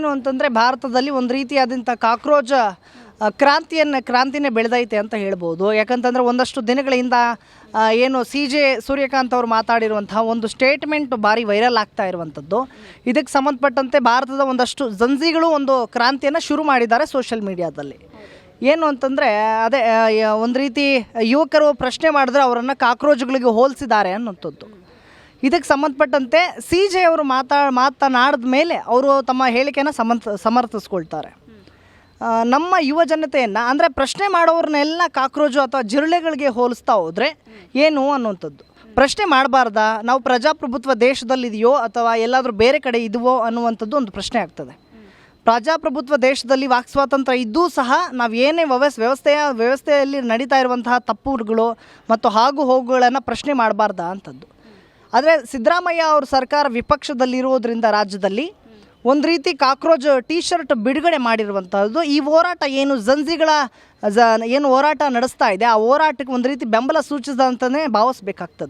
ಏನು ಅಂತಂದರೆ ಭಾರತದಲ್ಲಿ ಒಂದು ರೀತಿಯಾದಂಥ ಕಾಕ್ರೋಚ್ ಕ್ರಾಂತಿನೇ ಬೆಳೆದೈತೆ ಅಂತ ಹೇಳ್ಬೋದು. ಯಾಕಂತಂದರೆ ಒಂದಷ್ಟು ದಿನಗಳಿಂದ ಏನು CJ ಸೂರ್ಯಕಾಂತ್ ಅವರು ಮಾತಾಡಿರುವಂತಹ ಒಂದು ಸ್ಟೇಟ್ಮೆಂಟ್ ಭಾರಿ ವೈರಲ್ ಆಗ್ತಾ ಇರುವಂಥದ್ದು. ಇದಕ್ಕೆ ಸಂಬಂಧಪಟ್ಟಂತೆ ಭಾರತದ ಒಂದಷ್ಟು ಜಂಜಿಗಳು ಒಂದು ಕ್ರಾಂತಿಯನ್ನು ಶುರು ಮಾಡಿದ್ದಾರೆ ಸೋಷಿಯಲ್ ಮೀಡಿಯಾದಲ್ಲಿ. ಏನು ಅಂತಂದರೆ ಅದೇ ಒಂದು ರೀತಿ ಯುವಕರು ಪ್ರಶ್ನೆ ಮಾಡಿದ್ರೆ ಅವರನ್ನು ಕಾಕ್ರೋಚ್ಗಳಿಗೆ ಹೋಲಿಸಿದ್ದಾರೆ ಅನ್ನೋಂಥದ್ದು. ಇದಕ್ಕೆ ಸಂಬಂಧಪಟ್ಟಂತೆ CJ ಅವರು ಮಾತನಾಡಿದ ಮೇಲೆ ಅವರು ತಮ್ಮ ಹೇಳಿಕೆಯನ್ನು ಸಮರ್ಥಿಸ್ಕೊಳ್ತಾರೆ. ನಮ್ಮ ಯುವ ಜನತೆಯನ್ನು ಅಂದರೆ ಪ್ರಶ್ನೆ ಮಾಡೋರನ್ನೆಲ್ಲ ಕಾಕ್ರೋಚು ಅಥವಾ ಜಿರಳೆಗಳಿಗೆ ಹೋಲಿಸ್ತಾ ಹೋದರೆ ಏನು ಅನ್ನುವಂಥದ್ದು. ಪ್ರಶ್ನೆ ಮಾಡಬಾರ್ದಾ, ನಾವು ಪ್ರಜಾಪ್ರಭುತ್ವ ದೇಶದಲ್ಲಿದೆಯೋ ಅಥವಾ ಎಲ್ಲಾದರೂ ಬೇರೆ ಕಡೆ ಇದೆಯೋ ಅನ್ನುವಂಥದ್ದು ಒಂದು ಪ್ರಶ್ನೆ ಆಗ್ತದೆ. ಪ್ರಜಾಪ್ರಭುತ್ವ ದೇಶದಲ್ಲಿ ವಾಕ್ ಸ್ವಾತಂತ್ರ್ಯ ಇದ್ದೂ ಸಹ ನಾವು ಏನೇ ವ್ಯವಸ್ಥೆಯಲ್ಲಿ ನಡೀತಾ ಇರುವಂತಹ ತಪ್ಪುಗಳು ಮತ್ತು ಹೋಗುಗಳನ್ನು ಪ್ರಶ್ನೆ ಮಾಡಬಾರ್ದಾ ಅಂಥದ್ದು. ಆದರೆ ಸಿದ್ದರಾಮಯ್ಯ ಅವ್ರ ಸರ್ಕಾರ ವಿಪಕ್ಷದಲ್ಲಿರುವುದರಿಂದ ರಾಜ್ಯದಲ್ಲಿ ಒಂದು ರೀತಿ ಕಾಕ್ರೋಚ್ T-ಶರ್ಟ್ ಬಿಡುಗಡೆ ಮಾಡಿರುವಂಥದ್ದು. ಈ ಹೋರಾಟ ಏನು ಜಂಜಿಗಳ ಏನು ಹೋರಾಟ ನಡೆಸ್ತಾ ಇದೆ ಆ ಹೋರಾಟಕ್ಕೆ ಒಂದು ರೀತಿ ಬೆಂಬಲ ಸೂಚಿಸಿದಂತಲೇ ಭಾವಿಸ್ಬೇಕಾಗ್ತದೆ.